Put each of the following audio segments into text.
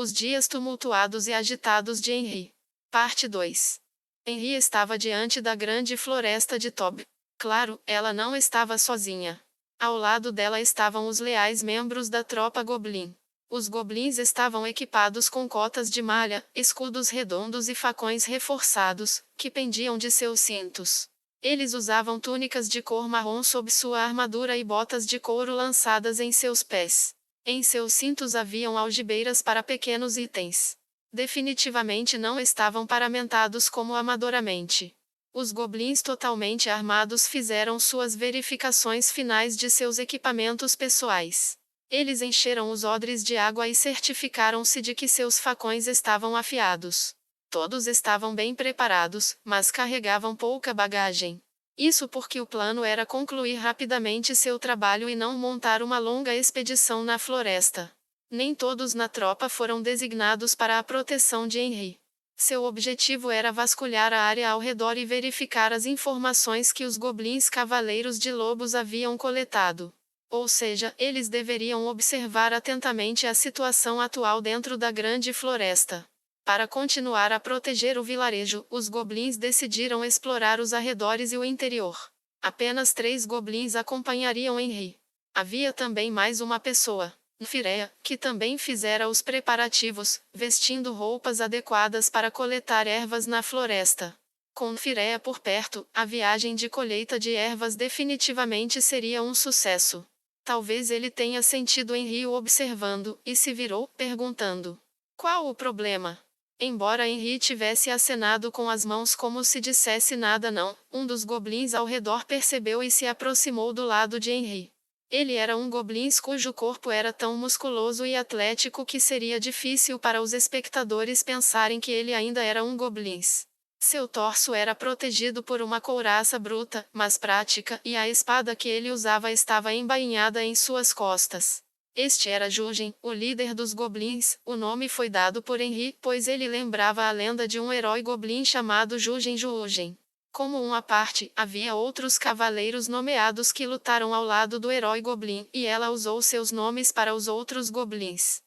Os dias tumultuados e agitados de Henri. Parte 2. Henri estava diante da grande floresta de Tob. Claro, ela não estava sozinha. Ao lado dela estavam os leais membros da tropa Goblin. Os goblins estavam equipados com cotas de malha, escudos redondos e facões reforçados, que pendiam de seus cintos. Eles usavam túnicas de cor marrom sob sua armadura e botas de couro lançadas em seus pés. Em seus cintos haviam algibeiras para pequenos itens. Definitivamente não estavam paramentados como amadoramente. Os goblins totalmente armados fizeram suas verificações finais de seus equipamentos pessoais. Eles encheram os odres de água e certificaram-se de que seus facões estavam afiados. Todos estavam bem preparados, mas carregavam pouca bagagem. Isso porque o plano era concluir rapidamente seu trabalho e não montar uma longa expedição na floresta. Nem todos na tropa foram designados para a proteção de Henri. Seu objetivo era vasculhar a área ao redor e verificar as informações que os goblins cavaleiros de lobos haviam coletado. Ou seja, eles deveriam observar atentamente a situação atual dentro da grande floresta. Para continuar a proteger o vilarejo, os goblins decidiram explorar os arredores e o interior. Apenas 3 goblins acompanhariam Henri. Havia também mais uma pessoa, Nfirea, que também fizera os preparativos, vestindo roupas adequadas para coletar ervas na floresta. Com Nfirea por perto, a viagem de colheita de ervas definitivamente seria um sucesso. Talvez ele tenha sentido Henri o observando, e se virou, perguntando: qual o problema? Embora Henri tivesse acenado com as mãos como se dissesse nada não, um dos goblins ao redor percebeu e se aproximou do lado de Henri. Ele era um goblin cujo corpo era tão musculoso e atlético que seria difícil para os espectadores pensarem que ele ainda era um goblin. Seu torso era protegido por uma couraça bruta, mas prática, e a espada que ele usava estava embainhada em suas costas. Este era Jurgen, o líder dos goblins. O nome foi dado por Henri, pois ele lembrava a lenda de um herói goblin chamado Jurgen Jurgen. Como uma parte, havia outros cavaleiros nomeados que lutaram ao lado do herói goblin, e ela usou seus nomes para os outros goblins.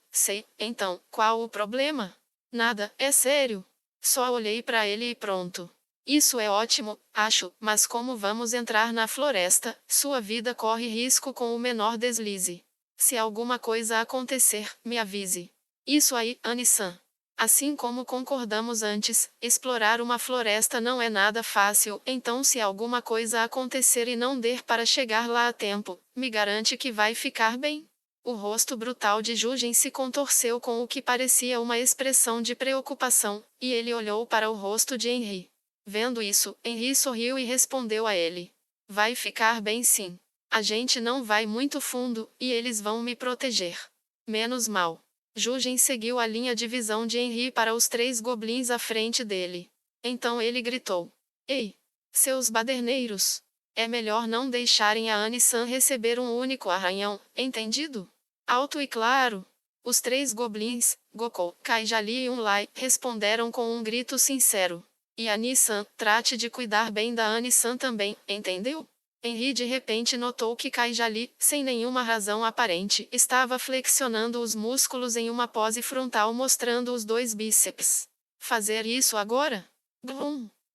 Sei, então, qual o problema? Nada, é sério. Só olhei para ele e pronto. Isso é ótimo, acho, mas como vamos entrar na floresta, sua vida corre risco com o menor deslize. Se alguma coisa acontecer, me avise. Isso aí, Anissan. Assim como concordamos antes, explorar uma floresta não é nada fácil, então se alguma coisa acontecer e não der para chegar lá a tempo, me garante que vai ficar bem? O rosto brutal de Jurgen se contorceu com o que parecia uma expressão de preocupação, e ele olhou para o rosto de Henri. Vendo isso, Henri sorriu e respondeu a ele: vai ficar bem sim. A gente não vai muito fundo, e eles vão me proteger. Menos mal. Jurgen seguiu a linha de visão de Henri para os 3 goblins à frente dele. Então ele gritou: ei! Seus baderneiros! É melhor não deixarem a Anissan receber um único arranhão, entendido? Alto e claro. Os 3 goblins, Gokul, Kaijali e Unlai, responderam com um grito sincero. E Anissan, trate de cuidar bem da Anissan também, entendeu? Henri de repente notou que Kaijali, sem nenhuma razão aparente, estava flexionando os músculos em uma pose frontal mostrando os 2 bíceps. Fazer isso agora?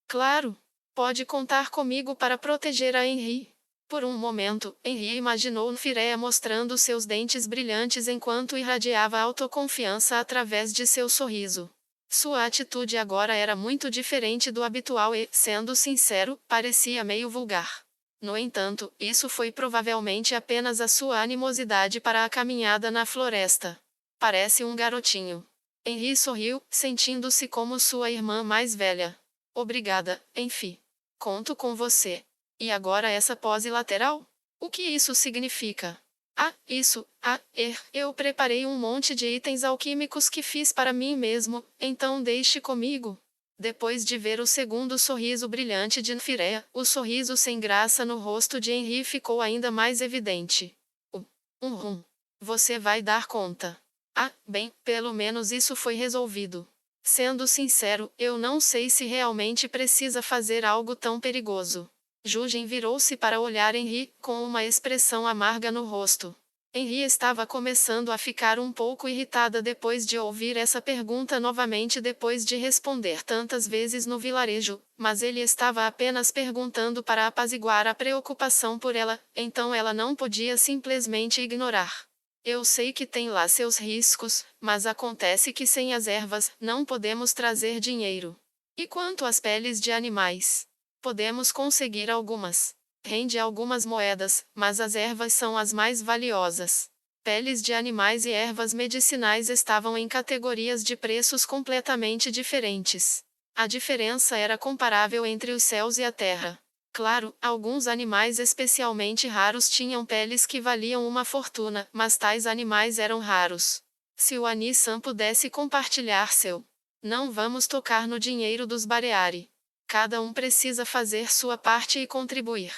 Claro. Pode contar comigo para proteger a Henri. Por um momento, Henri imaginou Nfirea mostrando seus dentes brilhantes enquanto irradiava autoconfiança através de seu sorriso. Sua atitude agora era muito diferente do habitual e, sendo sincero, parecia meio vulgar. No entanto, isso foi provavelmente apenas a sua animosidade para a caminhada na floresta. Parece um garotinho. Henri sorriu, sentindo-se como sua irmã mais velha. Obrigada, enfim. Conto com você. E agora essa pose lateral? O que isso significa? Eu preparei um monte de itens alquímicos que fiz para mim mesmo, então deixe comigo. Depois de ver o segundo sorriso brilhante de Nfirea, o sorriso sem graça no rosto de Henri ficou ainda mais evidente. Você vai dar conta. Bem, pelo menos isso foi resolvido. Sendo sincero, eu não sei se realmente precisa fazer algo tão perigoso. Jurgen virou-se para olhar Henri, com uma expressão amarga no rosto. Henri estava começando a ficar um pouco irritada depois de ouvir essa pergunta novamente depois de responder tantas vezes no vilarejo, mas ele estava apenas perguntando para apaziguar a preocupação por ela, então ela não podia simplesmente ignorar. Eu sei que tem lá seus riscos, mas acontece que sem as ervas, não podemos trazer dinheiro. E quanto às peles de animais? Podemos conseguir algumas. Rende algumas moedas, mas as ervas são as mais valiosas. Peles de animais e ervas medicinais estavam em categorias de preços completamente diferentes. A diferença era comparável entre os céus e a terra. Claro, alguns animais especialmente raros tinham peles que valiam uma fortuna, mas tais animais eram raros. Se o Anissan pudesse compartilhar seu. Não vamos tocar no dinheiro dos Bareari. Cada um precisa fazer sua parte e contribuir.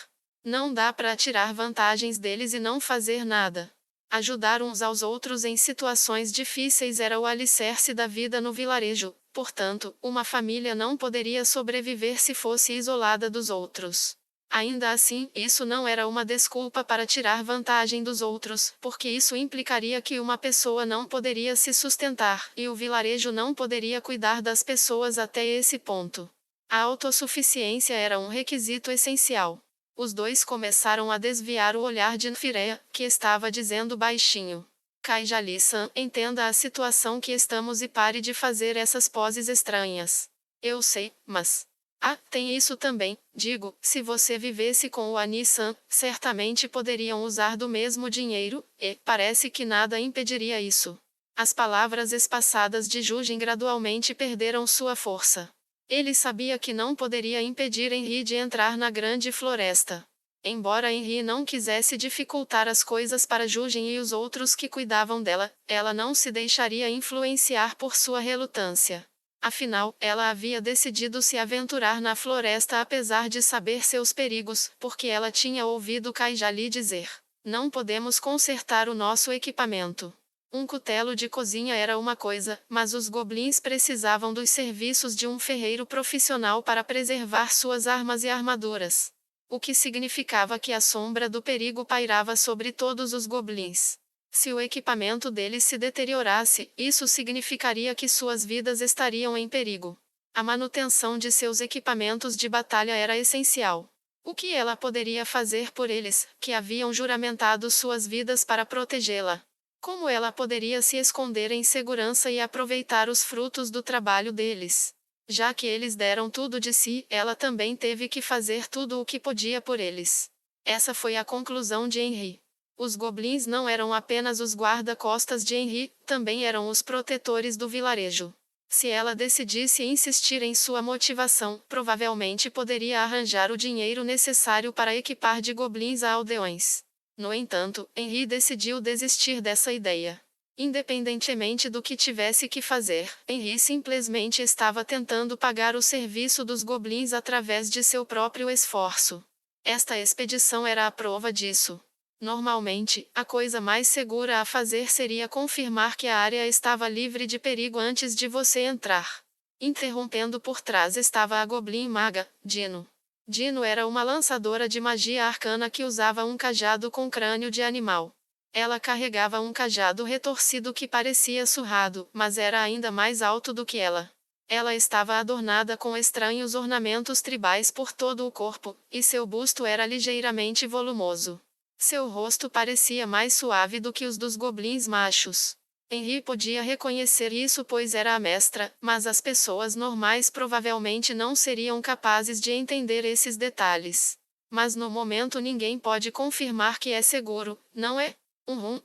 Não dá para tirar vantagens deles e não fazer nada. Ajudar uns aos outros em situações difíceis era o alicerce da vida no vilarejo, portanto, uma família não poderia sobreviver se fosse isolada dos outros. Ainda assim, isso não era uma desculpa para tirar vantagem dos outros, porque isso implicaria que uma pessoa não poderia se sustentar, e o vilarejo não poderia cuidar das pessoas até esse ponto. A autossuficiência era um requisito essencial. Os dois começaram a desviar o olhar de Nfirea, que estava dizendo baixinho. Kaijali-san, entenda a situação que estamos e pare de fazer essas poses estranhas. Eu sei, mas... Ah, tem isso também, digo, se você vivesse com o Ani-san, certamente poderiam usar do mesmo dinheiro, e parece que nada impediria isso. As palavras espaçadas de Jujin gradualmente perderam sua força. Ele sabia que não poderia impedir Henri de entrar na grande floresta. Embora Henri não quisesse dificultar as coisas para Jujin e os outros que cuidavam dela, ela não se deixaria influenciar por sua relutância. Afinal, ela havia decidido se aventurar na floresta apesar de saber seus perigos, porque ela tinha ouvido Kaijali dizer: não podemos consertar o nosso equipamento. Um cutelo de cozinha era uma coisa, mas os goblins precisavam dos serviços de um ferreiro profissional para preservar suas armas e armaduras. O que significava que a sombra do perigo pairava sobre todos os goblins. Se o equipamento deles se deteriorasse, isso significaria que suas vidas estariam em perigo. A manutenção de seus equipamentos de batalha era essencial. O que ela poderia fazer por eles, que haviam juramentado suas vidas para protegê-la? Como ela poderia se esconder em segurança e aproveitar os frutos do trabalho deles? Já que eles deram tudo de si, ela também teve que fazer tudo o que podia por eles. Essa foi a conclusão de Henri. Os goblins não eram apenas os guarda-costas de Henri, também eram os protetores do vilarejo. Se ela decidisse insistir em sua motivação, provavelmente poderia arranjar o dinheiro necessário para equipar de goblins a aldeões. No entanto, Henri decidiu desistir dessa ideia. Independentemente do que tivesse que fazer, Henri simplesmente estava tentando pagar o serviço dos goblins através de seu próprio esforço. Esta expedição era a prova disso. Normalmente, a coisa mais segura a fazer seria confirmar que a área estava livre de perigo antes de você entrar. Interrompendo por trás estava a Goblin Maga, Dino. Dino era uma lançadora de magia arcana que usava um cajado com crânio de animal. Ela carregava um cajado retorcido que parecia surrado, mas era ainda mais alto do que ela. Ela estava adornada com estranhos ornamentos tribais por todo o corpo, e seu busto era ligeiramente volumoso. Seu rosto parecia mais suave do que os dos goblins machos. Henri podia reconhecer isso pois era a mestra, mas as pessoas normais provavelmente não seriam capazes de entender esses detalhes. Mas no momento ninguém pode confirmar que é seguro, não é?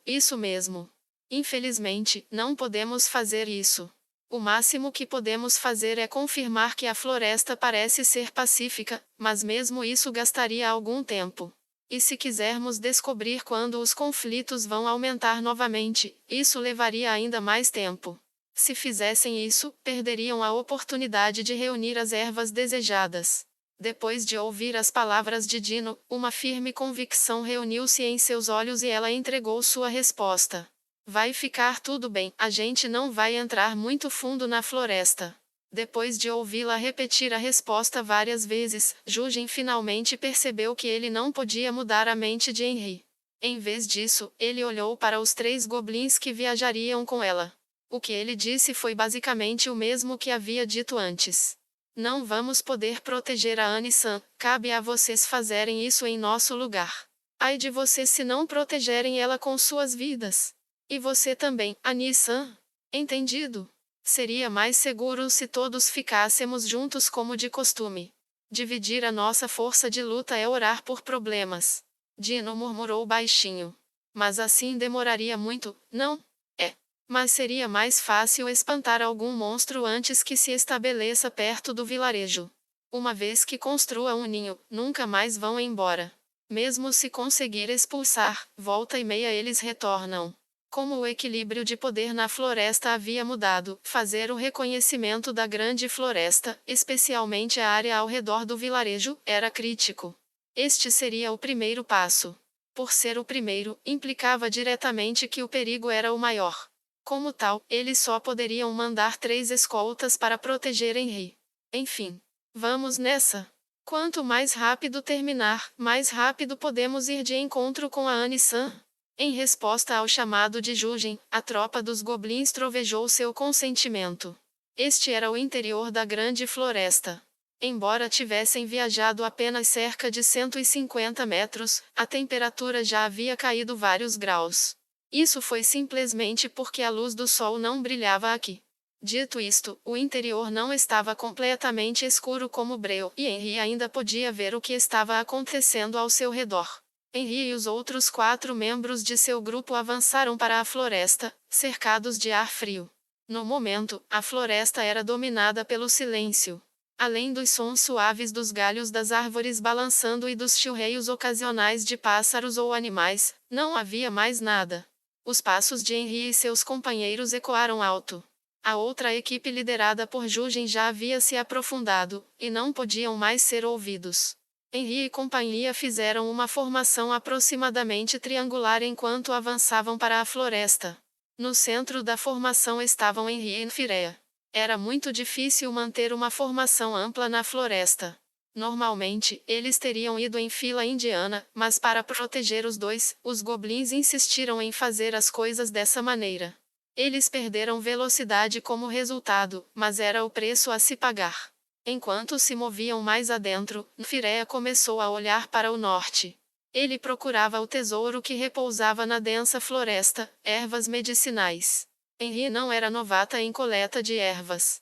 Isso mesmo. Infelizmente, não podemos fazer isso. O máximo que podemos fazer é confirmar que a floresta parece ser pacífica, mas mesmo isso gastaria algum tempo. E se quisermos descobrir quando os conflitos vão aumentar novamente, isso levaria ainda mais tempo. Se fizessem isso, perderiam a oportunidade de reunir as ervas desejadas. Depois de ouvir as palavras de Dino, uma firme convicção reuniu-se em seus olhos e ela entregou sua resposta. Vai ficar tudo bem, a gente não vai entrar muito fundo na floresta. Depois de ouvi-la repetir a resposta várias vezes, Jujin finalmente percebeu que ele não podia mudar a mente de Henri. Em vez disso, ele olhou para os 3 goblins que viajariam com ela. O que ele disse foi basicamente o mesmo que havia dito antes. Não vamos poder proteger a Annie-san, cabe a vocês fazerem isso em nosso lugar. Ai de vocês se não protegerem ela com suas vidas. E você também, Annie-san. Entendido? Seria mais seguro se todos ficássemos juntos como de costume. Dividir a nossa força de luta é orar por problemas. Dino murmurou baixinho. Mas assim demoraria muito, não? É. Mas seria mais fácil espantar algum monstro antes que se estabeleça perto do vilarejo. Uma vez que construa um ninho, nunca mais vão embora. Mesmo se conseguir expulsar, volta e meia eles retornam. Como o equilíbrio de poder na floresta havia mudado, fazer o reconhecimento da grande floresta, especialmente a área ao redor do vilarejo, era crítico. Este seria o primeiro passo. Por ser o primeiro, implicava diretamente que o perigo era o maior. Como tal, eles só poderiam mandar 3 escoltas para proteger Henry. Enfim, vamos nessa. Quanto mais rápido terminar, mais rápido podemos ir de encontro com a Annie-san. Em resposta ao chamado de Jujin, a tropa dos goblins trovejou seu consentimento. Este era o interior da grande floresta. Embora tivessem viajado apenas cerca de 150 metros, a temperatura já havia caído vários graus. Isso foi simplesmente porque a luz do sol não brilhava aqui. Dito isto, o interior não estava completamente escuro como breu, e Henry ainda podia ver o que estava acontecendo ao seu redor. Henry e os outros 4 membros de seu grupo avançaram para a floresta, cercados de ar frio. No momento, a floresta era dominada pelo silêncio. Além dos sons suaves dos galhos das árvores balançando e dos chilreios ocasionais de pássaros ou animais, não havia mais nada. Os passos de Henry e seus companheiros ecoaram alto. A outra equipe liderada por Jujin já havia se aprofundado, e não podiam mais ser ouvidos. Henry e companhia fizeram uma formação aproximadamente triangular enquanto avançavam para a floresta. No centro da formação estavam Henry e Fireia. Era muito difícil manter uma formação ampla na floresta. Normalmente, eles teriam ido em fila indiana, mas para proteger os dois, os goblins insistiram em fazer as coisas dessa maneira. Eles perderam velocidade como resultado, mas era o preço a se pagar. Enquanto se moviam mais adentro, Fireia começou a olhar para o norte. Ele procurava o tesouro que repousava na densa floresta, ervas medicinais. Henry não era novata em coleta de ervas.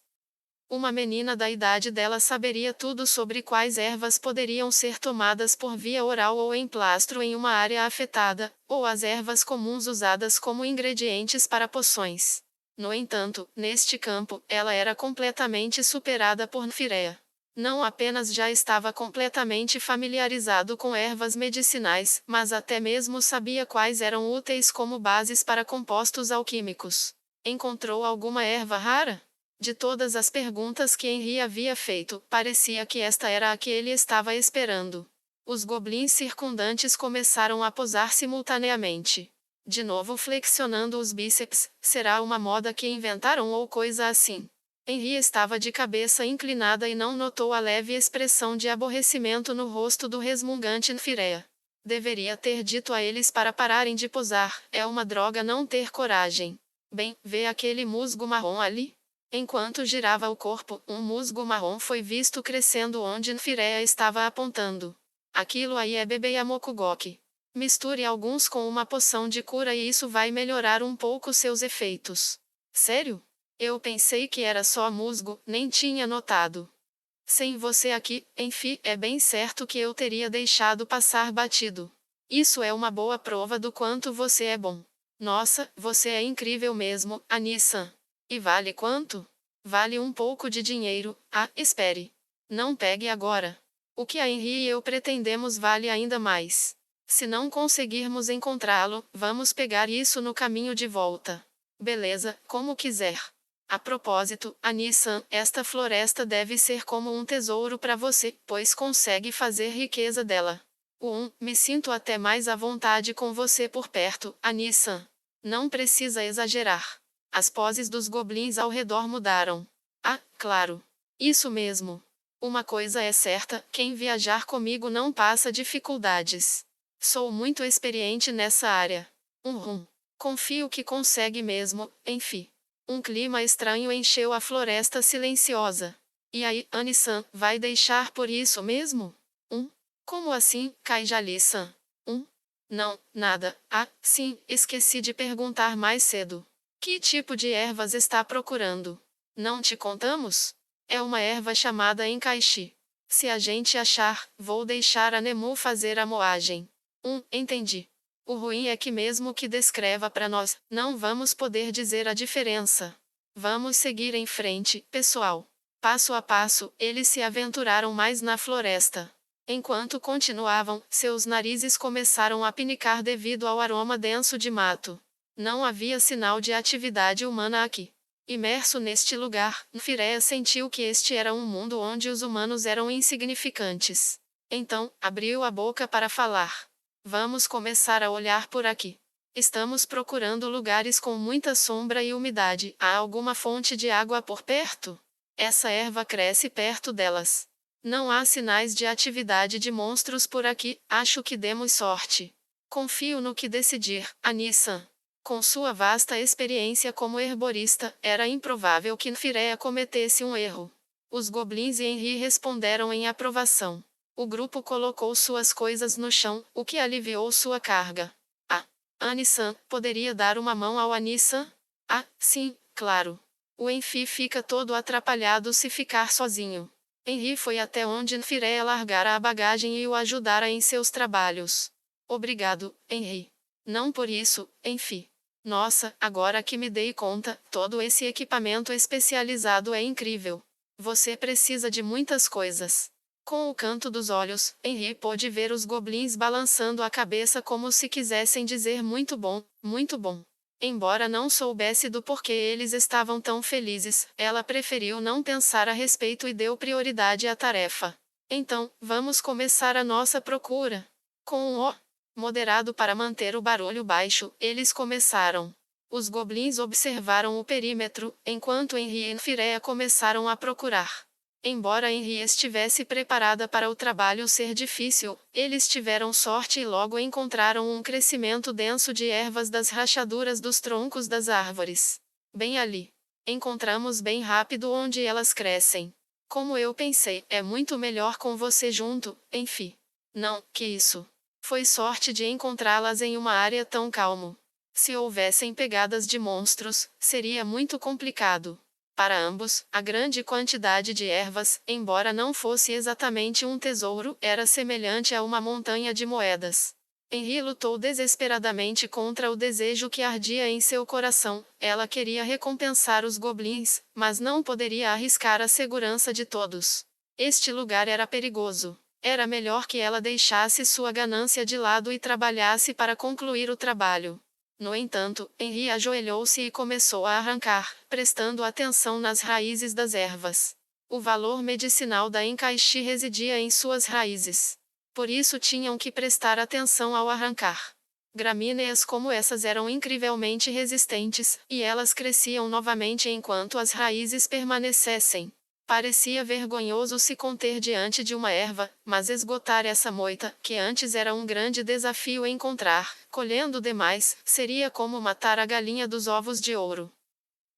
Uma menina da idade dela saberia tudo sobre quais ervas poderiam ser tomadas por via oral ou em plastro em uma área afetada, ou as ervas comuns usadas como ingredientes para poções. No entanto, neste campo, ela era completamente superada por Fireia. Não apenas já estava completamente familiarizado com ervas medicinais, mas até mesmo sabia quais eram úteis como bases para compostos alquímicos. Encontrou alguma erva rara? De todas as perguntas que Henry havia feito, parecia que esta era a que ele estava esperando. Os goblins circundantes começaram a posar simultaneamente. De novo flexionando os bíceps, será uma moda que inventaram ou coisa assim. Henry estava de cabeça inclinada e não notou a leve expressão de aborrecimento no rosto do resmungante Fireia. Deveria ter dito a eles para pararem de posar, é uma droga não ter coragem. Bem, vê aquele musgo marrom ali? Enquanto girava o corpo, um musgo marrom foi visto crescendo onde Fireia estava apontando. Aquilo aí é bebê Yamokugoki. Misture alguns com uma poção de cura e isso vai melhorar um pouco seus efeitos. Sério? Eu pensei que era só musgo, nem tinha notado. Sem você aqui, enfim, é bem certo que eu teria deixado passar batido. Isso é uma boa prova do quanto você é bom. Nossa, você é incrível mesmo, Annie-san. E vale quanto? Vale um pouco de dinheiro. Ah, espere. Não pegue agora. O que a Henry e eu pretendemos vale ainda mais. Se não conseguirmos encontrá-lo, vamos pegar isso no caminho de volta. Beleza, como quiser. A propósito, Annie-san, esta floresta deve ser como um tesouro para você, pois consegue fazer riqueza dela. Me sinto até mais à vontade com você por perto, Annie-san. Não precisa exagerar. As poses dos goblins ao redor mudaram. Ah, claro. Isso mesmo. Uma coisa é certa, quem viajar comigo não passa dificuldades. Sou muito experiente nessa área. Confio que consegue mesmo, enfim. Um clima estranho encheu a floresta silenciosa. E aí, Annie-san, vai deixar por isso mesmo? Como assim, Kaijali-san? Não, nada. Ah, sim, esqueci de perguntar mais cedo. Que tipo de ervas está procurando? Não te contamos? É uma erva chamada encaixe. Se a gente achar, vou deixar a Nemu fazer a moagem. Entendi. O ruim é que mesmo que descreva para nós, não vamos poder dizer a diferença. Vamos seguir em frente, pessoal. Passo a passo, eles se aventuraram mais na floresta. Enquanto continuavam, seus narizes começaram a pinicar devido ao aroma denso de mato. Não havia sinal de atividade humana aqui. Imerso neste lugar, Nfirea sentiu que este era um mundo onde os humanos eram insignificantes. Então, abriu a boca para falar. Vamos começar a olhar por aqui. Estamos procurando lugares com muita sombra e umidade. Há alguma fonte de água por perto? Essa erva cresce perto delas. Não há sinais de atividade de monstros por aqui, acho que demos sorte. Confio no que decidir, Anissa. Com sua vasta experiência como herborista, era improvável que Nfirea cometesse um erro. Os goblins e Henry responderam em aprovação. O grupo colocou suas coisas no chão, o que aliviou sua carga. Ah, Annie-san, poderia dar uma mão ao Anissa? Ah, sim, claro. O Enfi fica todo atrapalhado se ficar sozinho. Henry foi até onde Nfirea largara a bagagem e o ajudara em seus trabalhos. Obrigado, Henry. Não por isso, Enfi. Nossa, agora que me dei conta, todo esse equipamento especializado é incrível. Você precisa de muitas coisas. Com o canto dos olhos, Henry pôde ver os goblins balançando a cabeça como se quisessem dizer muito bom, muito bom. Embora não soubesse do porquê eles estavam tão felizes, ela preferiu não pensar a respeito e deu prioridade à tarefa. Então, vamos começar a nossa procura. Com um O moderado para manter o barulho baixo, eles começaram. Os goblins observaram o perímetro, enquanto Henry e Nfirea começaram a procurar. Embora Henry estivesse preparada para o trabalho ser difícil, eles tiveram sorte e logo encontraram um crescimento denso de ervas das rachaduras dos troncos das árvores. Bem ali. Encontramos bem rápido onde elas crescem. Como eu pensei, é muito melhor com você junto, enfim. Não, que isso. Foi sorte de encontrá-las em uma área tão calmo. Se houvessem pegadas de monstros, seria muito complicado. Para ambos, a grande quantidade de ervas, embora não fosse exatamente um tesouro, era semelhante a uma montanha de moedas. Henry lutou desesperadamente contra o desejo que ardia em seu coração. Ela queria recompensar os goblins, mas não poderia arriscar a segurança de todos. Este lugar era perigoso. Era melhor que ela deixasse sua ganância de lado e trabalhasse para concluir o trabalho. No entanto, Henry ajoelhou-se e começou a arrancar, prestando atenção nas raízes das ervas. O valor medicinal da encaixe residia em suas raízes. Por isso tinham que prestar atenção ao arrancar. Gramíneas como essas eram incrivelmente resistentes, e elas cresciam novamente enquanto as raízes permanecessem. Parecia vergonhoso se conter diante de uma erva, mas esgotar essa moita, que antes era um grande desafio encontrar, colhendo demais, seria como matar a galinha dos ovos de ouro.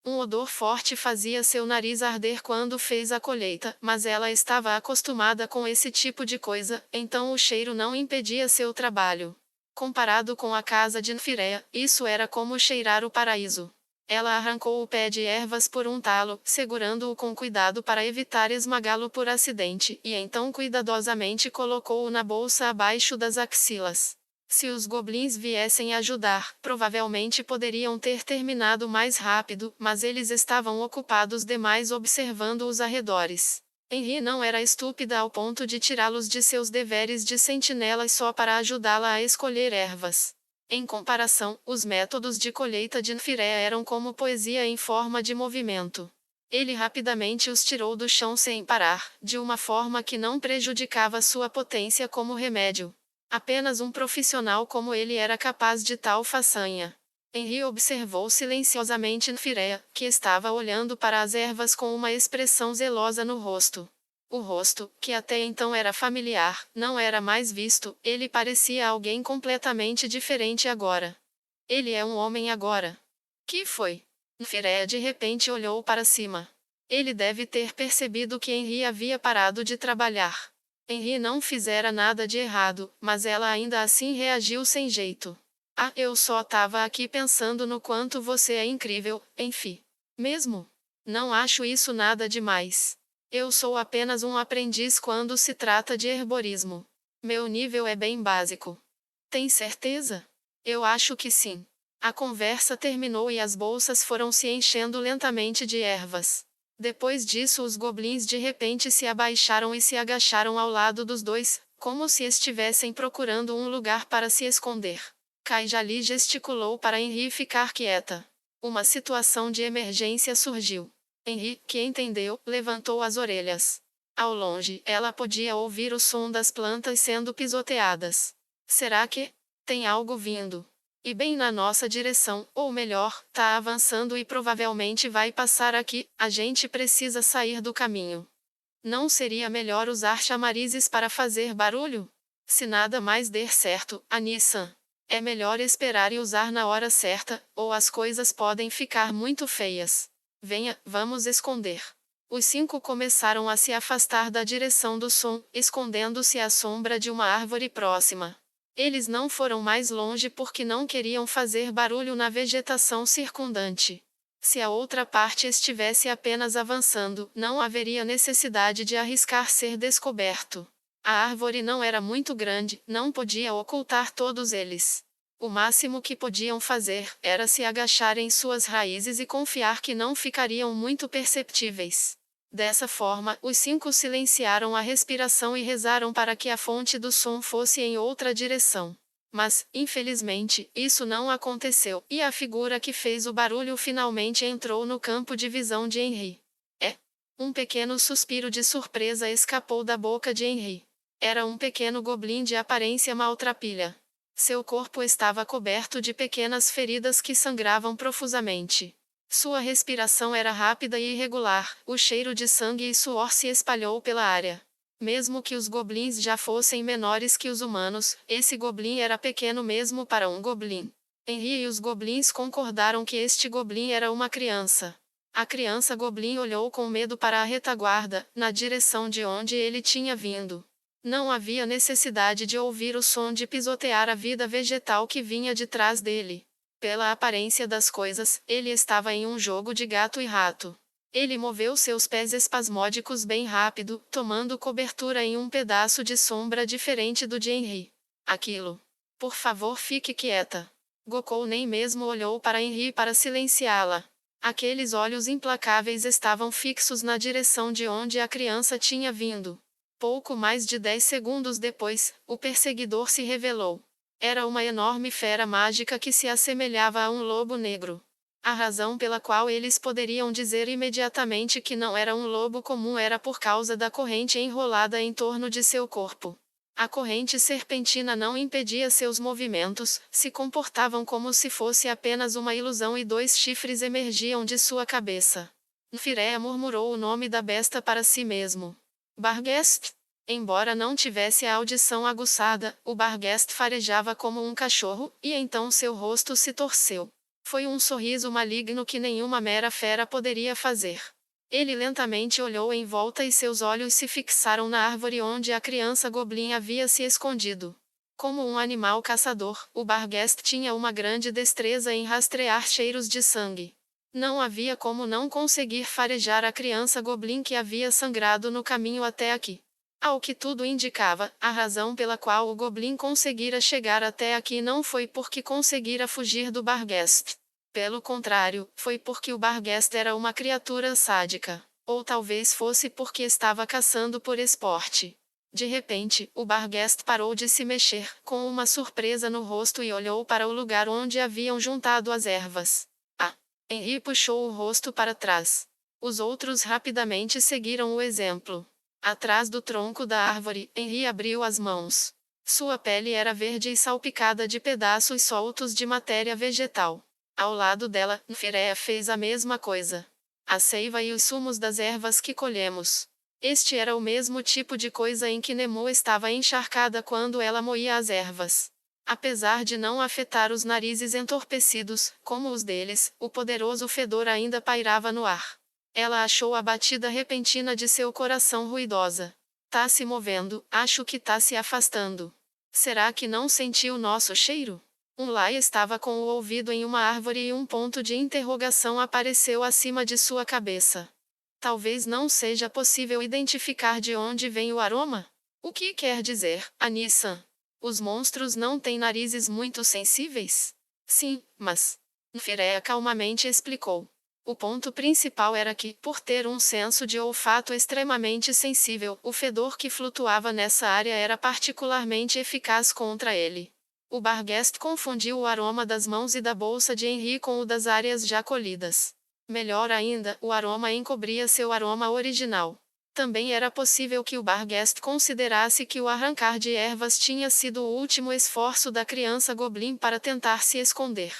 Um odor forte fazia seu nariz arder quando fez a colheita, mas ela estava acostumada com esse tipo de coisa, então o cheiro não impedia seu trabalho. Comparado com a casa de Nfirea, isso era como cheirar o paraíso. Ela arrancou o pé de ervas por um talo, segurando-o com cuidado para evitar esmagá-lo por acidente, e então cuidadosamente colocou-o na bolsa abaixo das axilas. Se os goblins viessem ajudar, provavelmente poderiam ter terminado mais rápido, mas eles estavam ocupados demais observando os arredores. Henry não era estúpida ao ponto de tirá-los de seus deveres de sentinela só para ajudá-la a escolher ervas. Em comparação, os métodos de colheita de Nfirea eram como poesia em forma de movimento. Ele rapidamente os tirou do chão sem parar, de uma forma que não prejudicava sua potência como remédio. Apenas um profissional como ele era capaz de tal façanha. Henry observou silenciosamente Nfirea, que estava olhando para as ervas com uma expressão zelosa no rosto. O rosto, que até então era familiar, não era mais visto, ele parecia alguém completamente diferente agora. Ele é um homem agora. Que foi? Fireya de repente olhou para cima. Ele deve ter percebido que Henri havia parado de trabalhar. Henri não fizera nada de errado, mas ela ainda assim reagiu sem jeito. Ah, eu só tava aqui pensando no quanto você é incrível, enfim. Mesmo? Não acho isso nada demais. Eu sou apenas um aprendiz quando se trata de herborismo. Meu nível é bem básico. Tem certeza? Eu acho que sim. A conversa terminou e as bolsas foram se enchendo lentamente de ervas. Depois disso, os goblins de repente se abaixaram e se agacharam ao lado dos dois, como se estivessem procurando um lugar para se esconder. Kaijali gesticulou para Henri ficar quieta. Uma situação de emergência surgiu. Henri, que entendeu, levantou as orelhas. Ao longe, ela podia ouvir o som das plantas sendo pisoteadas. Será que tem algo vindo? E bem na nossa direção, ou melhor, tá avançando e provavelmente vai passar aqui, a gente precisa sair do caminho. Não seria melhor usar chamarizes para fazer barulho? Se nada mais der certo, Anissan. É melhor esperar e usar na hora certa, ou as coisas podem ficar muito feias. Venha, vamos esconder. Os cinco começaram a se afastar da direção do som, escondendo-se à sombra de uma árvore próxima. Eles não foram mais longe porque não queriam fazer barulho na vegetação circundante. Se a outra parte estivesse apenas avançando, não haveria necessidade de arriscar ser descoberto. A árvore não era muito grande, não podia ocultar todos eles. O máximo que podiam fazer era se agachar em suas raízes e confiar que não ficariam muito perceptíveis. Dessa forma, os cinco silenciaram a respiração e rezaram para que a fonte do som fosse em outra direção. Mas, infelizmente, isso não aconteceu, e a figura que fez o barulho finalmente entrou no campo de visão de Henri. Um pequeno suspiro de surpresa escapou da boca de Henri. Era um pequeno goblin de aparência maltrapilha. Seu corpo estava coberto de pequenas feridas que sangravam profusamente. Sua respiração era rápida e irregular, o cheiro de sangue e suor se espalhou pela área. Mesmo que os goblins já fossem menores que os humanos, esse goblin era pequeno mesmo para um goblin. Henri e os goblins concordaram que este goblin era uma criança. A criança goblin olhou com medo para a retaguarda, na direção de onde ele tinha vindo. Não havia necessidade de ouvir o som de pisotear a vida vegetal que vinha de trás dele. Pela aparência das coisas, ele estava em um jogo de gato e rato. Ele moveu seus pés espasmódicos bem rápido, tomando cobertura em um pedaço de sombra diferente do de Henri. Aquilo. Por favor, fique quieta. Gokul nem mesmo olhou para Henri para silenciá-la. Aqueles olhos implacáveis estavam fixos na direção de onde a criança tinha vindo. Pouco mais de 10 segundos depois, o perseguidor se revelou. Era uma enorme fera mágica que se assemelhava a um lobo negro. A razão pela qual eles poderiam dizer imediatamente que não era um lobo comum era por causa da corrente enrolada em torno de seu corpo. A corrente serpentina não impedia seus movimentos, se comportavam como se fosse apenas uma ilusão e dois chifres emergiam de sua cabeça. Fireya murmurou o nome da besta para si mesmo. Barghest. Embora não tivesse a audição aguçada, o Barghest farejava como um cachorro, e então seu rosto se torceu. Foi um sorriso maligno que nenhuma mera fera poderia fazer. Ele lentamente olhou em volta e seus olhos se fixaram na árvore onde a criança goblin havia se escondido. Como um animal caçador, o Barghest tinha uma grande destreza em rastrear cheiros de sangue. Não havia como não conseguir farejar a criança goblin que havia sangrado no caminho até aqui. Ao que tudo indicava, a razão pela qual o goblin conseguira chegar até aqui não foi porque conseguira fugir do Barghest. Pelo contrário, foi porque o Barghest era uma criatura sádica. Ou talvez fosse porque estava caçando por esporte. De repente, o Barghest parou de se mexer, com uma surpresa no rosto e olhou para o lugar onde haviam juntado as ervas. Henri puxou o rosto para trás. Os outros rapidamente seguiram o exemplo. Atrás do tronco da árvore, Henri abriu as mãos. Sua pele era verde e salpicada de pedaços soltos de matéria vegetal. Ao lado dela, Fireya fez a mesma coisa. A seiva e os sumos das ervas que colhemos. Este era o mesmo tipo de coisa em que Nemo estava encharcada quando ela moía as ervas. Apesar de não afetar os narizes entorpecidos, como os deles, o poderoso fedor ainda pairava no ar. Ela achou a batida repentina de seu coração ruidosa. Tá se movendo, acho que tá se afastando. Será que não sentiu nosso cheiro? Lai estava com o ouvido em uma árvore e um ponto de interrogação apareceu acima de sua cabeça. Talvez não seja possível identificar de onde vem o aroma? O que quer dizer, Anissa? Os monstros não têm narizes muito sensíveis? Sim, mas. Fireia calmamente explicou. O ponto principal era que, por ter um senso de olfato extremamente sensível, o fedor que flutuava nessa área era particularmente eficaz contra ele. O Barghest confundiu o aroma das mãos e da bolsa de Henri com o das áreas já colhidas. Melhor ainda, o aroma encobria seu aroma original. Também era possível que o Barghest considerasse que o arrancar de ervas tinha sido o último esforço da criança Goblin para tentar se esconder.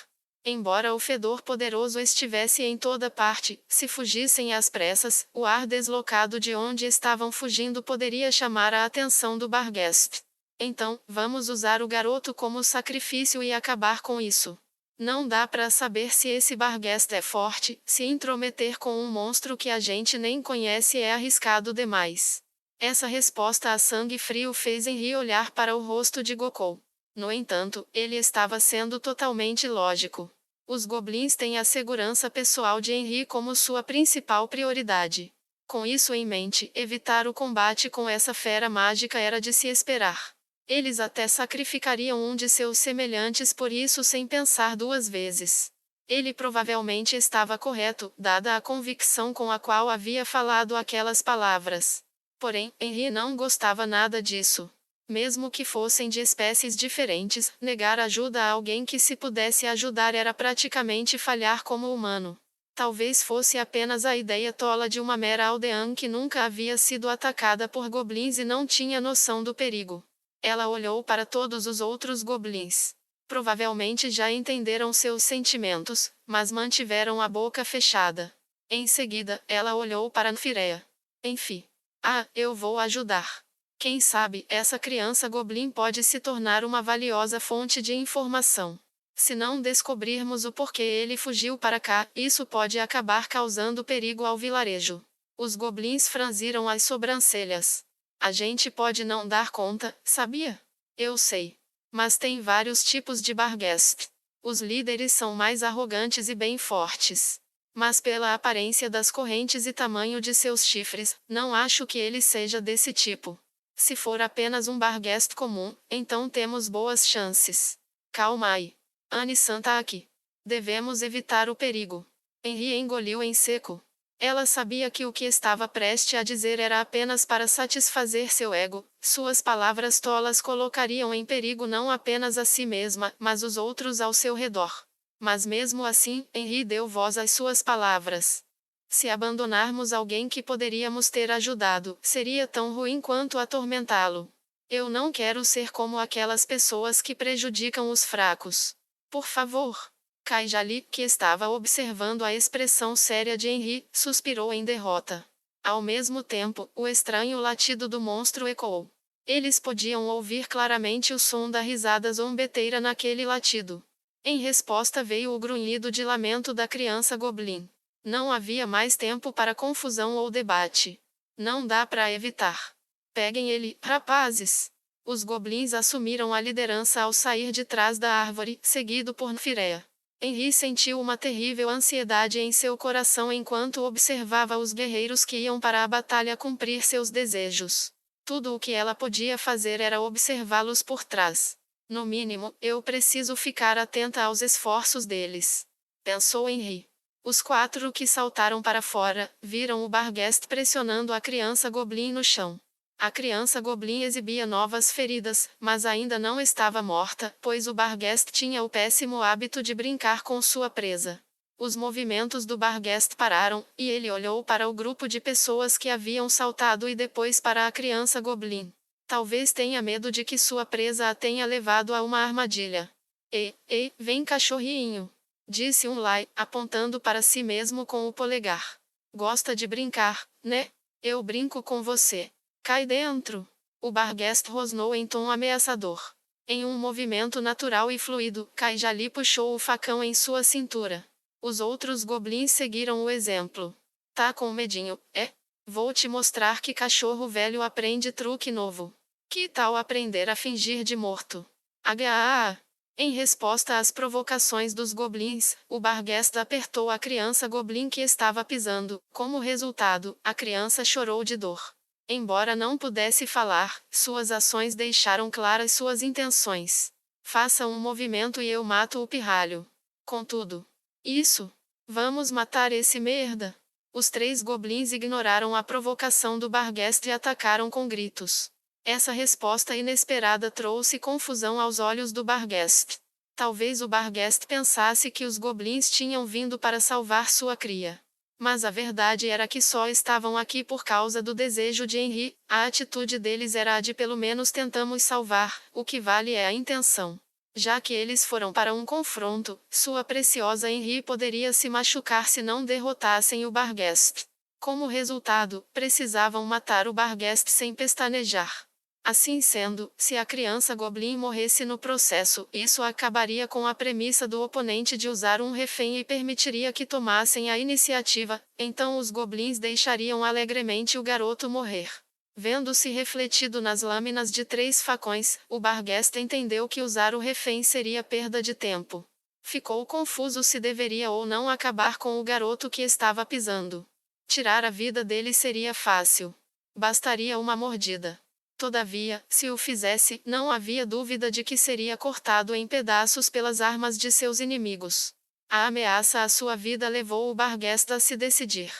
Embora o fedor poderoso estivesse em toda parte, se fugissem às pressas, o ar deslocado de onde estavam fugindo poderia chamar a atenção do Barghest. Então, vamos usar o garoto como sacrifício e acabar com isso. Não dá para saber se esse Barghest é forte, se intrometer com um monstro que a gente nem conhece é arriscado demais. Essa resposta a sangue frio fez Henri olhar para o rosto de Gokul. No entanto, ele estava sendo totalmente lógico. Os goblins têm a segurança pessoal de Henri como sua principal prioridade. Com isso em mente, evitar o combate com essa fera mágica era de se esperar. Eles até sacrificariam um de seus semelhantes por isso sem pensar duas vezes. Ele provavelmente estava correto, dada a convicção com a qual havia falado aquelas palavras. Porém, Henri não gostava nada disso. Mesmo que fossem de espécies diferentes, negar ajuda a alguém que se pudesse ajudar era praticamente falhar como humano. Talvez fosse apenas a ideia tola de uma mera aldeã que nunca havia sido atacada por goblins e não tinha noção do perigo. Ela olhou para todos os outros goblins. Provavelmente já entenderam seus sentimentos, mas mantiveram a boca fechada. Em seguida, ela olhou para Nfireia. Enfim. Ah, eu vou ajudar. Quem sabe, essa criança Goblin pode se tornar uma valiosa fonte de informação. Se não descobrirmos o porquê ele fugiu para cá, isso pode acabar causando perigo ao vilarejo. Os Goblins franziram as sobrancelhas. A gente pode não dar conta, sabia? Eu sei. Mas tem vários tipos de Barghest. Os líderes são mais arrogantes e bem fortes. Mas pela aparência das correntes e tamanho de seus chifres, não acho que ele seja desse tipo. Se for apenas um Barghest comum, então temos boas chances. Calma aí. Anne-san tá aqui. Devemos evitar o perigo. Henri engoliu em seco. Ela sabia que o que estava prestes a dizer era apenas para satisfazer seu ego. Suas palavras tolas colocariam em perigo não apenas a si mesma, mas os outros ao seu redor. Mas mesmo assim, Henri deu voz às suas palavras. Se abandonarmos alguém que poderíamos ter ajudado, seria tão ruim quanto atormentá-lo. Eu não quero ser como aquelas pessoas que prejudicam os fracos. Por favor. Kaijali, que estava observando a expressão séria de Henri, suspirou em derrota. Ao mesmo tempo, o estranho latido do monstro ecoou. Eles podiam ouvir claramente o som da risada zombeteira naquele latido. Em resposta veio o grunhido de lamento da criança Goblin. Não havia mais tempo para confusão ou debate. Não dá para evitar. Peguem ele, rapazes! Os goblins assumiram a liderança ao sair de trás da árvore, seguido por Nfireia. Henri sentiu uma terrível ansiedade em seu coração enquanto observava os guerreiros que iam para a batalha cumprir seus desejos. Tudo o que ela podia fazer era observá-los por trás. No mínimo, eu preciso ficar atenta aos esforços deles. Pensou Henri. Os quatro que saltaram para fora, viram o Barghest pressionando a criança Goblin no chão. A criança Goblin exibia novas feridas, mas ainda não estava morta, pois o Barghest tinha o péssimo hábito de brincar com sua presa. Os movimentos do Barghest pararam, e ele olhou para o grupo de pessoas que haviam saltado e depois para a criança Goblin. Talvez tenha medo de que sua presa a tenha levado a uma armadilha. Ei, vem cachorrinho! Disse Lai, apontando para si mesmo com o polegar. Gosta de brincar, né? Eu brinco com você. Cai dentro. O Barghest rosnou em tom ameaçador. Em um movimento natural e fluido, Kaijali puxou o facão em sua cintura. Os outros goblins seguiram o exemplo. Tá com medinho, é? Vou te mostrar que cachorro velho aprende truque novo. Que tal aprender a fingir de morto? Agaa! Em resposta às provocações dos goblins, o Barghest apertou a criança goblin que estava pisando. Como resultado, a criança chorou de dor. Embora não pudesse falar, suas ações deixaram claras suas intenções. Faça um movimento e eu mato o pirralho. Contudo, isso. Vamos matar esse merda. Os 3 goblins ignoraram a provocação do Barghest e atacaram com gritos. Essa resposta inesperada trouxe confusão aos olhos do Barghest. Talvez o Barghest pensasse que os goblins tinham vindo para salvar sua cria. Mas a verdade era que só estavam aqui por causa do desejo de Henry. A atitude deles era a de pelo menos tentamos salvar, o que vale é a intenção. Já que eles foram para um confronto, sua preciosa Henry poderia se machucar se não derrotassem o Barghest. Como resultado, precisavam matar o Barghest sem pestanejar. Assim sendo, se a criança Goblin morresse no processo, isso acabaria com a premissa do oponente de usar um refém e permitiria que tomassem a iniciativa, então os Goblins deixariam alegremente o garoto morrer. Vendo-se refletido nas lâminas de 3 facões, o Barghest entendeu que usar o refém seria perda de tempo. Ficou confuso se deveria ou não acabar com o garoto que estava pisando. Tirar a vida dele seria fácil. Bastaria uma mordida. Todavia, se o fizesse, não havia dúvida de que seria cortado em pedaços pelas armas de seus inimigos. A ameaça à sua vida levou o Barghest a se decidir.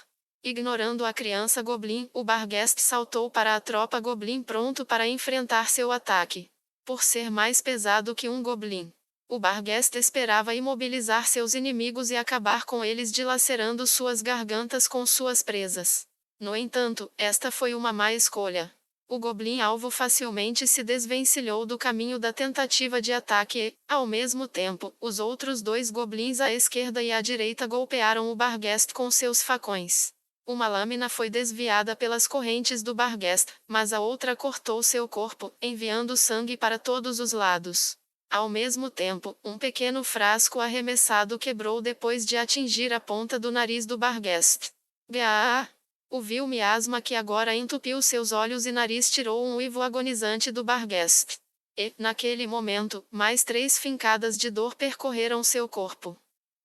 Ignorando a criança Goblin, o Barghest saltou para a tropa Goblin pronto para enfrentar seu ataque. Por ser mais pesado que um Goblin, o Barghest esperava imobilizar seus inimigos e acabar com eles dilacerando suas gargantas com suas presas. No entanto, esta foi uma má escolha. O Goblin-alvo facilmente se desvencilhou do caminho da tentativa de ataque e, ao mesmo tempo, os outros 2 Goblins à esquerda e à direita golpearam o Barghest com seus facões. Uma lâmina foi desviada pelas correntes do Barghest, mas a outra cortou seu corpo, enviando sangue para todos os lados. Ao mesmo tempo, um pequeno frasco arremessado quebrou depois de atingir a ponta do nariz do Barghest. Gaaah! O vil miasma que agora entupiu seus olhos e nariz tirou um uivo agonizante do Barghest. E, naquele momento, mais 3 fincadas de dor percorreram seu corpo.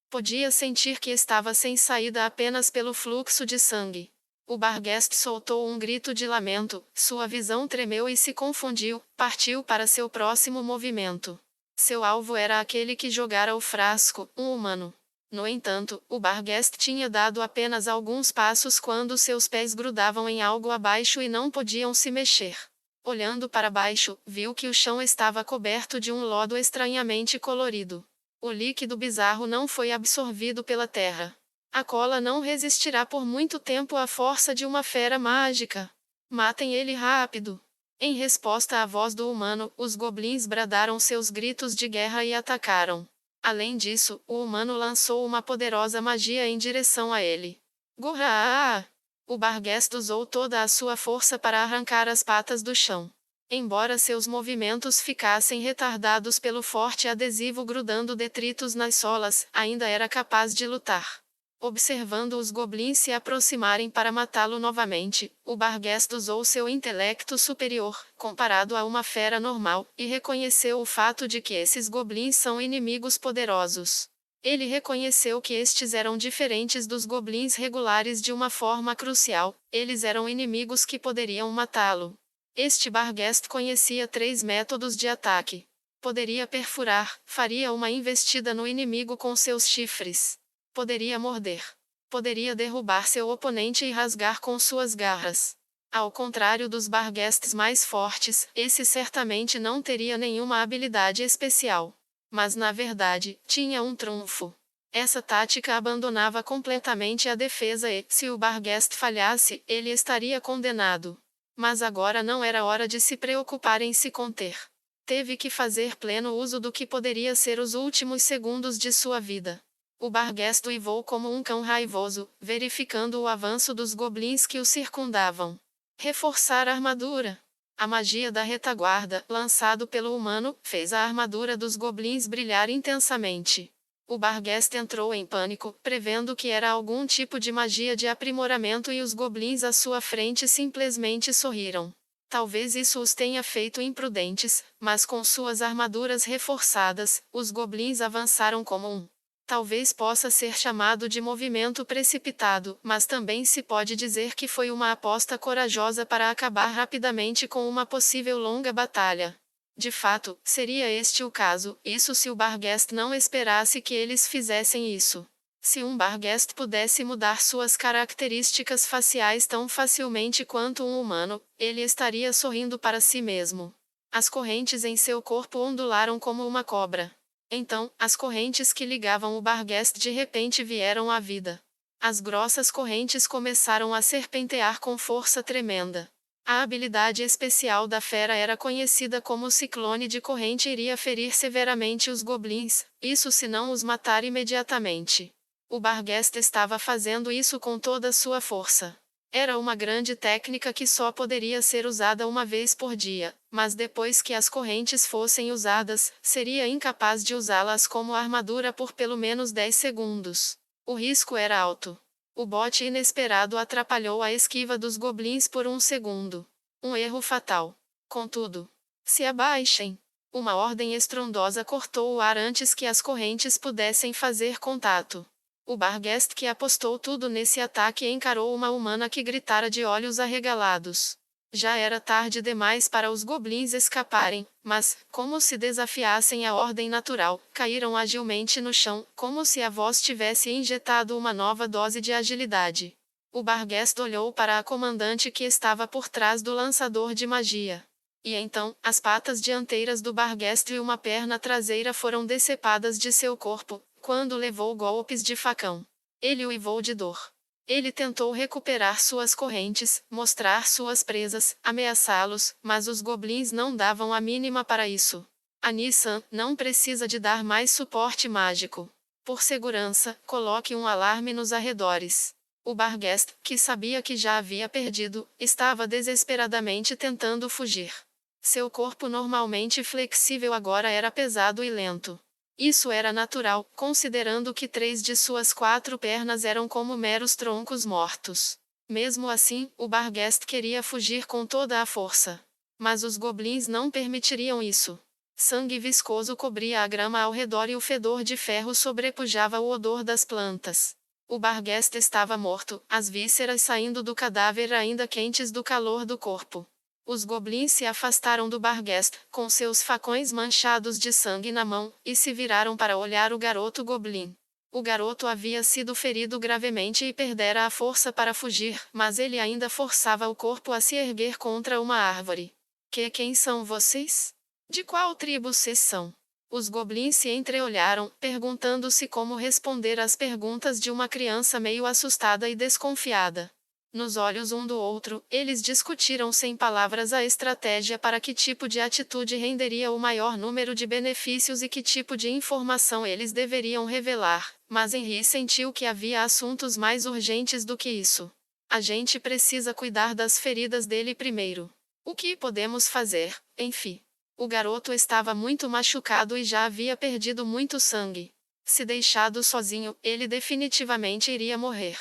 Podia sentir que estava sem saída apenas pelo fluxo de sangue. O Barghest soltou um grito de lamento, sua visão tremeu e se confundiu, partiu para seu próximo movimento. Seu alvo era aquele que jogara o frasco, um humano. No entanto, o Barghest tinha dado apenas alguns passos quando seus pés grudavam em algo abaixo e não podiam se mexer. Olhando para baixo, viu que o chão estava coberto de um lodo estranhamente colorido. O líquido bizarro não foi absorvido pela terra. A cola não resistirá por muito tempo à força de uma fera mágica. Matem ele rápido. Em resposta à voz do humano, os goblins bradaram seus gritos de guerra e atacaram. Além disso, o humano lançou uma poderosa magia em direção a ele. Gurra! O Barghest usou toda a sua força para arrancar as patas do chão. Embora seus movimentos ficassem retardados pelo forte adesivo grudando detritos nas solas, ainda era capaz de lutar. Observando os goblins se aproximarem para matá-lo novamente, o Barghest usou seu intelecto superior, comparado a uma fera normal, e reconheceu o fato de que esses goblins são inimigos poderosos. Ele reconheceu que estes eram diferentes dos goblins regulares de uma forma crucial, eles eram inimigos que poderiam matá-lo. Este Barghest conhecia 3 métodos de ataque. Poderia perfurar, faria uma investida no inimigo com seus chifres. Poderia morder. Poderia derrubar seu oponente e rasgar com suas garras. Ao contrário dos Barghests mais fortes, esse certamente não teria nenhuma habilidade especial. Mas na verdade, tinha um trunfo. Essa tática abandonava completamente a defesa e, se o Barghest falhasse, ele estaria condenado. Mas agora não era hora de se preocupar em se conter. Teve que fazer pleno uso do que poderia ser os últimos segundos de sua vida. O Barghest uivou como um cão raivoso, verificando o avanço dos goblins que o circundavam. Reforçar a armadura. A magia da retaguarda, lançado pelo humano, fez a armadura dos goblins brilhar intensamente. O Barghest entrou em pânico, prevendo que era algum tipo de magia de aprimoramento, e os goblins à sua frente simplesmente sorriram. Talvez isso os tenha feito imprudentes, mas com suas armaduras reforçadas, os goblins avançaram como um. Talvez possa ser chamado de movimento precipitado, mas também se pode dizer que foi uma aposta corajosa para acabar rapidamente com uma possível longa batalha. De fato, seria este o caso, isso se o Barghest não esperasse que eles fizessem isso. Se um Barghest pudesse mudar suas características faciais tão facilmente quanto um humano, ele estaria sorrindo para si mesmo. As correntes em seu corpo ondularam como uma cobra. Então, as correntes que ligavam o Barghest de repente vieram à vida. As grossas correntes começaram a serpentear com força tremenda. A habilidade especial da fera era conhecida como ciclone de corrente, e iria ferir severamente os goblins, isso se não os matar imediatamente. O Barghest estava fazendo isso com toda sua força. Era uma grande técnica que só poderia ser usada uma vez por dia, mas depois que as correntes fossem usadas, seria incapaz de usá-las como armadura por pelo menos 10 segundos. O risco era alto. O bote inesperado atrapalhou a esquiva dos goblins por um segundo. Um erro fatal. Contudo, se abaixem. Uma ordem estrondosa cortou o ar antes que as correntes pudessem fazer contato. O Barghest, que apostou tudo nesse ataque, encarou uma humana que gritara de olhos arregalados. Já era tarde demais para os goblins escaparem, mas, como se desafiassem a ordem natural, caíram agilmente no chão, como se a voz tivesse injetado uma nova dose de agilidade. O Barghest olhou para a comandante que estava por trás do lançador de magia. E então, as patas dianteiras do Barghest e uma perna traseira foram decepadas de seu corpo, quando levou golpes de facão. Ele uivou de dor. Ele tentou recuperar suas correntes, mostrar suas presas, ameaçá-los, mas os goblins não davam a mínima para isso. A Nissan não precisa de dar mais suporte mágico. Por segurança, coloque um alarme nos arredores. O Barghest, que sabia que já havia perdido, estava desesperadamente tentando fugir. Seu corpo normalmente flexível agora era pesado e lento. Isso era natural, considerando que 3 de suas 4 pernas eram como meros troncos mortos. Mesmo assim, o Barghest queria fugir com toda a força. Mas os goblins não permitiriam isso. Sangue viscoso cobria a grama ao redor e o fedor de ferro sobrepujava o odor das plantas. O Barghest estava morto, as vísceras saindo do cadáver ainda quentes do calor do corpo. Os goblins se afastaram do Barghest, com seus facões manchados de sangue na mão, e se viraram para olhar o garoto goblin. O garoto havia sido ferido gravemente e perdera a força para fugir, mas ele ainda forçava o corpo a se erguer contra uma árvore. Quem são vocês? De qual tribo vocês são? Os goblins se entreolharam, perguntando-se como responder às perguntas de uma criança meio assustada e desconfiada. Nos olhos um do outro, eles discutiram sem palavras a estratégia para que tipo de atitude renderia o maior número de benefícios e que tipo de informação eles deveriam revelar, mas Henry sentiu que havia assuntos mais urgentes do que isso. A gente precisa cuidar das feridas dele primeiro. O que podemos fazer, enfim? O garoto estava muito machucado e já havia perdido muito sangue. Se deixado sozinho, ele definitivamente iria morrer.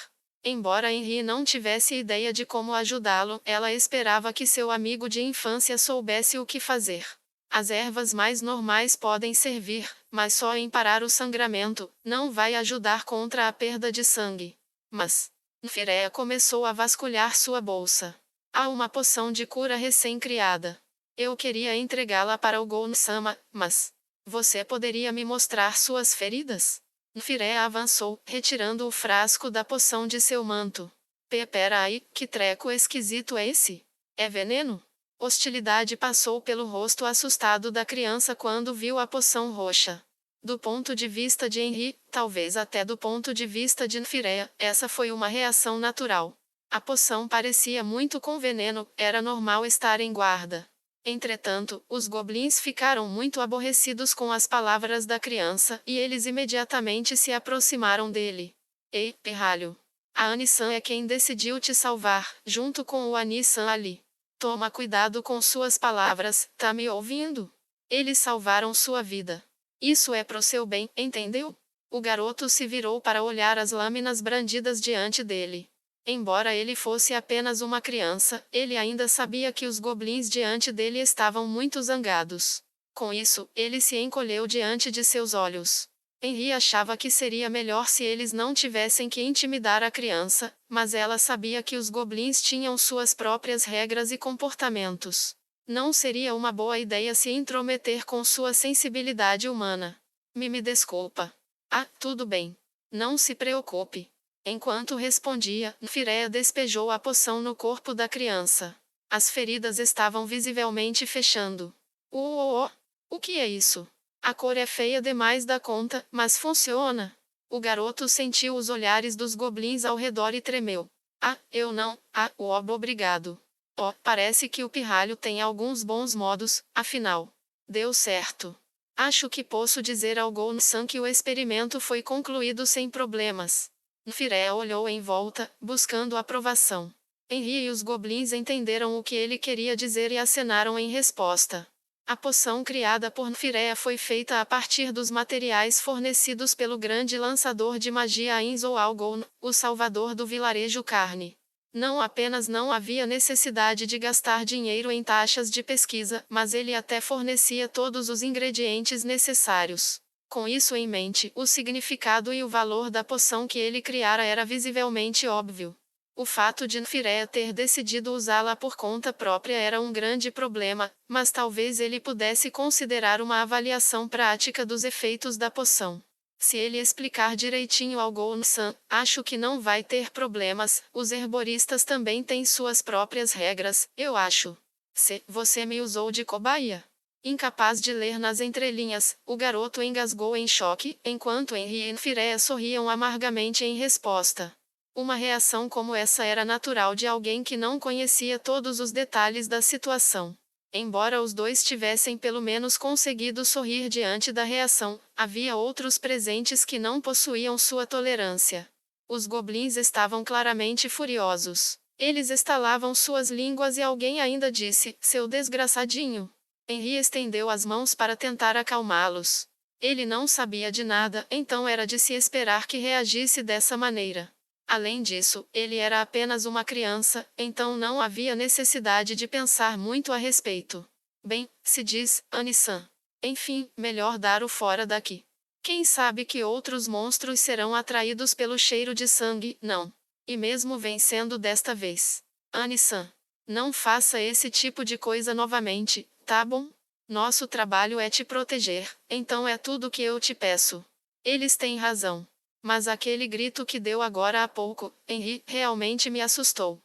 Embora Henry não tivesse ideia de como ajudá-lo, ela esperava que seu amigo de infância soubesse o que fazer. As ervas mais normais podem servir, mas só em parar o sangramento, não vai ajudar contra a perda de sangue. Mas Fireia começou a vasculhar sua bolsa. Há uma poção de cura recém-criada. Eu queria entregá-la para o Gon-sama, mas você poderia me mostrar suas feridas? Fireia avançou, retirando o frasco da poção de seu manto. Pera aí, que treco esquisito é esse? É veneno? Hostilidade passou pelo rosto assustado da criança quando viu a poção roxa. Do ponto de vista de Henry, talvez até do ponto de vista de Fireia, essa foi uma reação natural. A poção parecia muito com veneno, era normal estar em guarda. Entretanto, os goblins ficaram muito aborrecidos com as palavras da criança, e eles imediatamente se aproximaram dele. Ei, pirralho! A Anisan é quem decidiu te salvar, junto com o Anisan ali. Toma cuidado com suas palavras, tá me ouvindo? Eles salvaram sua vida. Isso é pro seu bem, entendeu? O garoto se virou para olhar as lâminas brandidas diante dele. Embora ele fosse apenas uma criança, ele ainda sabia que os goblins diante dele estavam muito zangados. Com isso, ele se encolheu diante de seus olhos. Henri achava que seria melhor se eles não tivessem que intimidar a criança, mas ela sabia que os goblins tinham suas próprias regras e comportamentos. Não seria uma boa ideia se intrometer com sua sensibilidade humana. Me desculpa. Ah, tudo bem. Não se preocupe. Enquanto respondia, Fireia despejou a poção no corpo da criança. As feridas estavam visivelmente fechando. O que é isso? A cor é feia demais da conta, mas funciona. O garoto sentiu os olhares dos goblins ao redor e tremeu. Ah, eu não. Ah, obrigado. Oh, parece que o pirralho tem alguns bons modos, afinal. Deu certo. Acho que posso dizer ao Golnsan que o experimento foi concluído sem problemas. Nfiré olhou em volta, buscando aprovação. Henri e os goblins entenderam o que ele queria dizer e acenaram em resposta. A poção criada por Nfiré foi feita a partir dos materiais fornecidos pelo grande lançador de magia Ainzo Algon, o salvador do vilarejo Carne. Não apenas não havia necessidade de gastar dinheiro em taxas de pesquisa, mas ele até fornecia todos os ingredientes necessários. Com isso em mente, o significado e o valor da poção que ele criara era visivelmente óbvio. O fato de Nfiré ter decidido usá-la por conta própria era um grande problema, mas talvez ele pudesse considerar uma avaliação prática dos efeitos da poção. Se ele explicar direitinho ao Golnsan, acho que não vai ter problemas. Os herboristas também têm suas próprias regras, eu acho. Se você me usou de cobaia. Incapaz de ler nas entrelinhas, o garoto engasgou em choque, enquanto Henri e Nfiré sorriam amargamente em resposta. Uma reação como essa era natural de alguém que não conhecia todos os detalhes da situação. Embora os dois tivessem pelo menos conseguido sorrir diante da reação, havia outros presentes que não possuíam sua tolerância. Os goblins estavam claramente furiosos. Eles estalavam suas línguas e alguém ainda disse: "Seu desgraçadinho." Henri estendeu as mãos para tentar acalmá-los. Ele não sabia de nada, então era de se esperar que reagisse dessa maneira. Além disso, ele era apenas uma criança, então não havia necessidade de pensar muito a respeito. Bem, se diz, Anisan. Enfim, melhor dar o fora daqui. Quem sabe que outros monstros serão atraídos pelo cheiro de sangue, não. E mesmo vencendo desta vez. Anisan. Não faça esse tipo de coisa novamente, tá bom? Nosso trabalho é te proteger, então é tudo que eu te peço. Eles têm razão. Mas aquele grito que deu agora há pouco, Henri, realmente me assustou.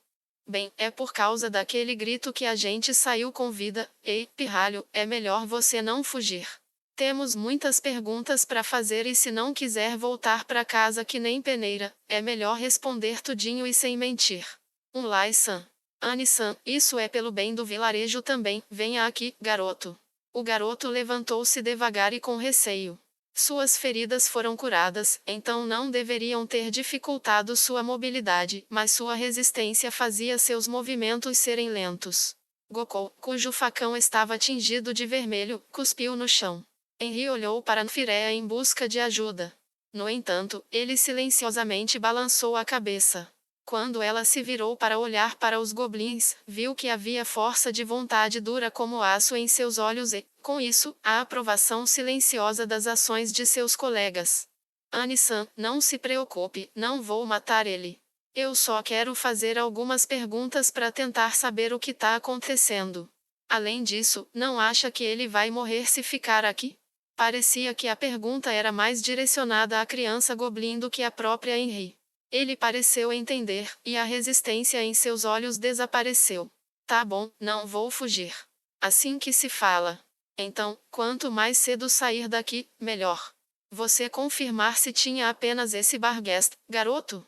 Bem, é por causa daquele grito que a gente saiu com vida. Ei, pirralho, é melhor você não fugir. Temos muitas perguntas para fazer e se não quiser voltar para casa que nem peneira, é melhor responder tudinho e sem mentir. Lai-san. Ani-san, isso é pelo bem do vilarejo também, venha aqui, garoto. O garoto levantou-se devagar e com receio. Suas feridas foram curadas, então não deveriam ter dificultado sua mobilidade, mas sua resistência fazia seus movimentos serem lentos. Gokou, cujo facão estava tingido de vermelho, cuspiu no chão. Henri olhou para Nfirea em busca de ajuda. No entanto, ele silenciosamente balançou a cabeça. Quando ela se virou para olhar para os goblins, viu que havia força de vontade dura como aço em seus olhos e, com isso, a aprovação silenciosa das ações de seus colegas. Anisan, não se preocupe, não vou matar ele. Eu só quero fazer algumas perguntas para tentar saber o que está acontecendo. Além disso, não acha que ele vai morrer se ficar aqui? Parecia que a pergunta era mais direcionada à criança goblin do que à própria Henri. Ele pareceu entender, e a resistência em seus olhos desapareceu. Tá bom, não vou fugir. Assim que se fala. Então, quanto mais cedo sair daqui, melhor. Você confirmar se tinha apenas esse Barghest, garoto?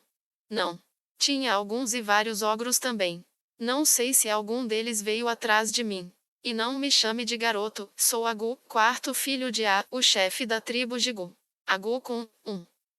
Não. Tinha alguns e vários ogros também. Não sei se algum deles veio atrás de mim. E não me chame de garoto, sou Agu, quarto filho de A, o chefe da tribo de Gu. Agu com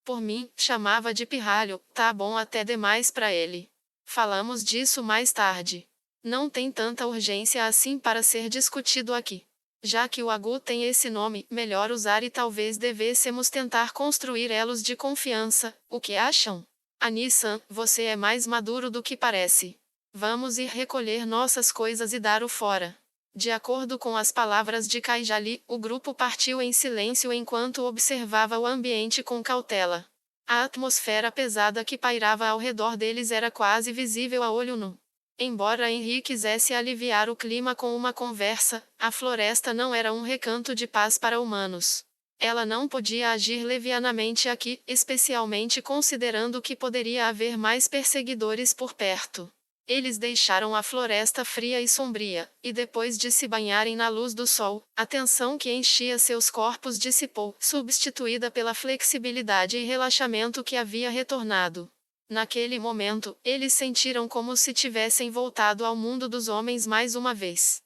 Por mim, chamava de pirralho, tá bom até demais pra ele. Falamos disso mais tarde. Não tem tanta urgência assim para ser discutido aqui. Já que o Agu tem esse nome, melhor usar e talvez devêssemos tentar construir elos de confiança, o que acham? Anissan, você é mais maduro do que parece. Vamos ir recolher nossas coisas e dar o fora. De acordo com as palavras de Kaijali, o grupo partiu em silêncio enquanto observava o ambiente com cautela. A atmosfera pesada que pairava ao redor deles era quase visível a olho nu. Embora Henry quisesse aliviar o clima com uma conversa, a floresta não era um recanto de paz para humanos. Ela não podia agir levianamente aqui, especialmente considerando que poderia haver mais perseguidores por perto. Eles deixaram a floresta fria e sombria, e depois de se banharem na luz do sol, a tensão que enchia seus corpos dissipou, substituída pela flexibilidade e relaxamento que havia retornado. Naquele momento, eles sentiram como se tivessem voltado ao mundo dos homens mais uma vez.